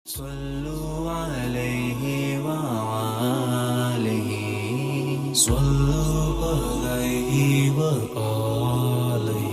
صلوا عليه وآله صلوا عليه وآله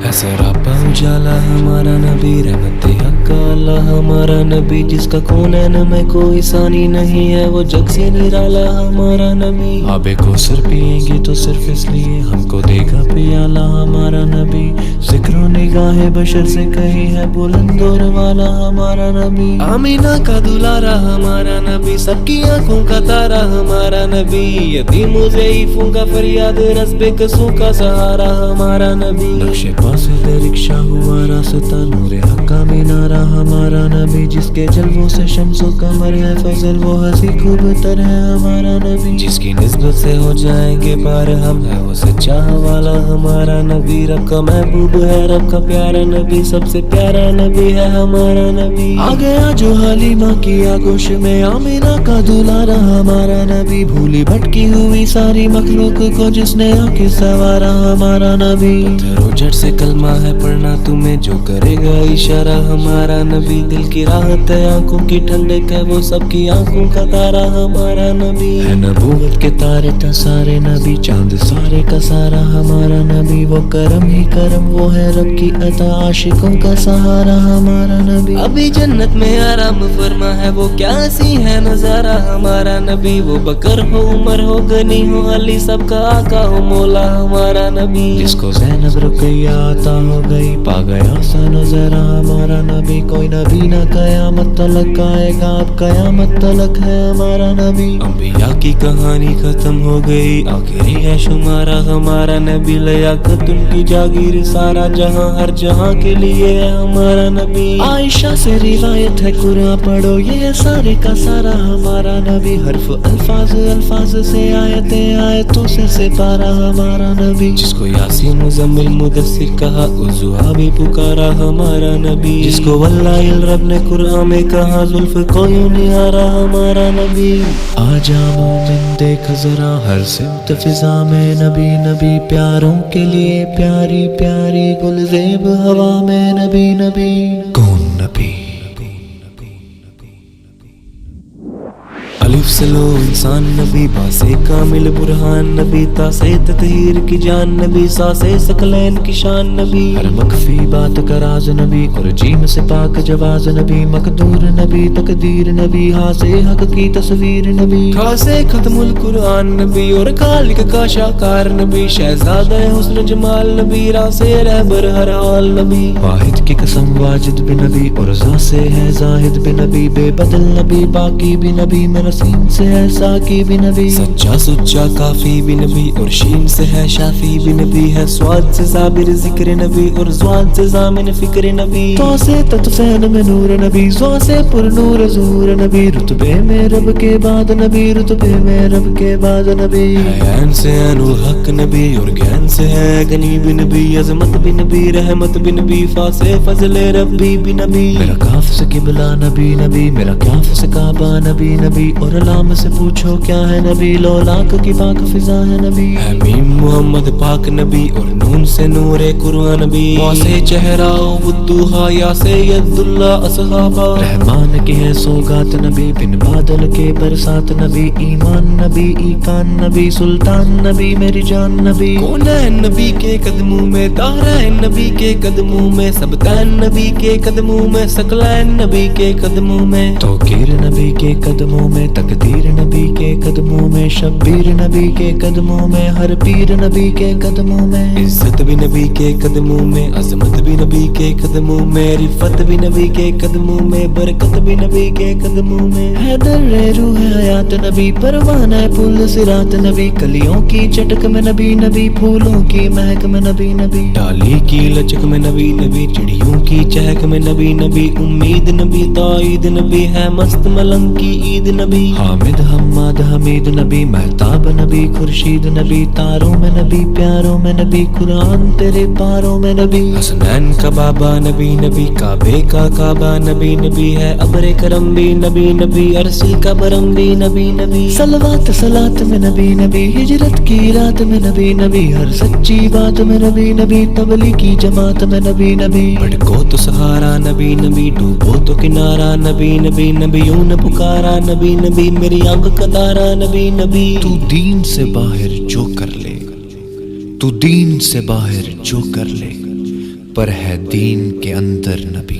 ہے سراپا اجالا ہمارا نبی، رحمت حق اللہ ہمارا نبی، جس کا کونین میں کوئی ثانی نہیں ہے، وہ جگ سے نرالا ہمارا نبی۔ آب کوثر پیئیں گے تو صرف اس لیے ہم کو دے گا پیالہ ہمارا نبی، ذکر و نگاہ بشر سے کہیں ہے بلند اور والا ہمارا نبی۔ آمینہ کا دلارا ہمارا نبی، سب کی آنکھوں کا تارا ہمارا نبی، یتیم و ضعیفوں کا فریاد رس بے کسوں کا سہارا ہمارا نبی۔ نقش پاس رکشا ہوا راستہ، نور حق کا مینارہ ہمارا نبی، جس کے جلووں سے شمس و قمر ہے فضل، وہ ہنسی خوب تر ہے ہمارا نبی، جس کی نسبت سے ہو جائیں گے پار ہم، ہے وہ سچا والا ہمارا نبی۔ رب کا محبوب ہے، رب کا پیارا نبی، سب سے پیارا نبی ہے ہمارا نبی۔ آ گیا جو حلیمہ کی آگوش میں، آمینہ کا دلارا ہمارا نبی، بھولی بھٹکی ہوئی ساری مخلوق کو جس نے آ کے سنوارا ہمارا نبی۔ پتھر و جڑ سے کلمہ ہے پڑھنا تمہیں، جو کرے گا اشارہ ہمارا نبی، دل کی راحت ہے آنکھوں کی ٹھنڈک ہے، وہ سب کی آنکھوں کا تارا ہمارا نبی ہے۔ نبوت کے تارے تھا سارے نبی، چاند سارے کا سارا ہمارا نبی، وہ کرم ہی کرم، وہ ہے رب کی عطا، عاشقوں کا سہارا ہمارا نبی۔ ابھی جنت میں آرام فرما ہے، وہ کیا سی ہے نظارہ ہمارا نبی، وہ بکر ہو عمر ہو غنی ہو علی، سب کا آقا ہو مولا ہمارا نبی، جس کو زینب رقیہ عطا ہو گئی، پا گیا سا نظارہ ہمارا نبی، کوئی نبی نہ قیامت تلک آئے گا، اب قیامت تلک ہے ہمارا نبی۔ انبیاء کی کہانی ختم ہو گئی، آخری ہے شمارہ ہمارا نبی، لیاقت ان کی جاگیر سارا جہاں، ہر جہاں کے لیے ہے ہمارا نبی۔ عائشہ سے روایت ہے قرآن پڑھو، یہ سارے کا سارا ہمارا نبی، حرف الفاظ الفاظ سے آیتیں آیتوں سے سپارہ ہمارا نبی، جس کو یاسین مزمل مدثر کہا عزوہ بھی پکارا ہمارا نبی، جس کو واللہ الرب نے قرآن میں کہا زلف کو یوں نہارا ہمارا نبی۔ آجا مومن دیکھ ذرا ہر سمت فضا میں نبی نبی، پیاروں کے لیے پیاری پیاری گلزیب ہوا میں نبی نبی۔ کون نبی؟ الف سے لو انسان نبی، با سے کامل برہان نبی، تا سے تطہیر کی جان نبی، سا سے ثقلین کی شان نبی، ہر مخفی بات کا راز نبی، اور جیم سے پاک جواز نبی، مقدور نبی تقدیر نبی، ہاں سے حق کی تصویر نبی، کھا سے ختم القرآن نبی، اور خالق کا شاکار نبی، شہزادہ حسن جمال نبی، راہ سے رہبر ہر حال نبی، واحد کی قسم واجد بھی نبی، اور ذات سے ہے زاہد بھی نبی، بے بدل نبی باقی بھی نبی، میرا سین سے ہے ساکی بھی نبی، سچا سچا کافی بھی نبی، اور شین سے ہے شافی بھی نبی، ہے سواد سے صابر ذکر نبی، اور زواد سے ضامن فکر نبی، تو سے تطفین میں نور نبی، زو سے پر نور ظہور نبی، رتبے میں رب کے بعد نبی، رتبے میں رب کے بعد نبی، عین سے عین الحق نبی، اور گین سے ہے غنی بھی نبی، عظمت بھی نبی، رحمت بھی نبی، فا سے فضل ربی بھی نبی، میرا کاف سے قبلہ نبی نبی، میرا کاف سے کعبہ نبی نبی، اور علام سے پوچھو کیا ہے نبی، لولاک کی پاک فضا ہے نبی، ہے میم محمد پاک نبی، اور نون سے نور قرآن نبی، وا سے چہرہ والضحیٰ، یا سید اللہ اصحابہ، رحمان کی ہے سوگات نبی، بن بادل کے برسات نبی، ایمان نبی ایقان نبی، سلطان نبی میری جان نبی، کونین نبی کے قدموں میں، طاہرین نبی کے قدموں میں، سبتین نبی کے قدموں میں، ثقلین نبی کے قدموں میں، توقیر نبی کے قدموں میں، تقدیر نبی کے قدموں میں، شبیر نبی کے قدموں میں، ہر پیر نبی کے قدموں میں، عزت بھی نبی کے قدموں میں، عظمت بھی نبی کے قدموں میں، رفت بھی نبی کے قدموں میں، برکت بھی نبی کے قدموں میں، حیدر روح حیات نبی، پروانہ پل صراط نبی، کلیوں کی چٹک میں نبی نبی، پھولوں کی مہک میں نبی نبی، ڈالی کی لچک میں نبی نبی، چڑیوں کی چہک میں نبی نبی، امید نبی تائید نبی، ہے مست ملنگ کی عید نبی، حامد حماد حمید نبی، مہتاب نبی خورشید نبی، تاروں میں نبی پیاروں میں نبی، قرآن تیرے پاروں میں نبی، حسنین کا بابا نبی نبی، کعبے کا کعبہ نبی نبی ہے، ابر کرم بھی نبی نبی، عرصی کا برم بھی نبی نبی، صلوات صلات میں نبی نبی، ہجرت کی رات میں نبی نبی، ہر سچی بات میں نبی نبی، تبلیغ کی جماعت میں نبی نبی، بھٹکو تو سہارا نبی نبی، ڈوبو تو کنارہ نبی نبی، نبیوں نے پکارا نبی نبی، میری آنکھ کا تارا نبی نبی، تو دین سے باہر جو کر لے، تو دین سے باہر جو کر لے، پر ہے دین کے اندر نبی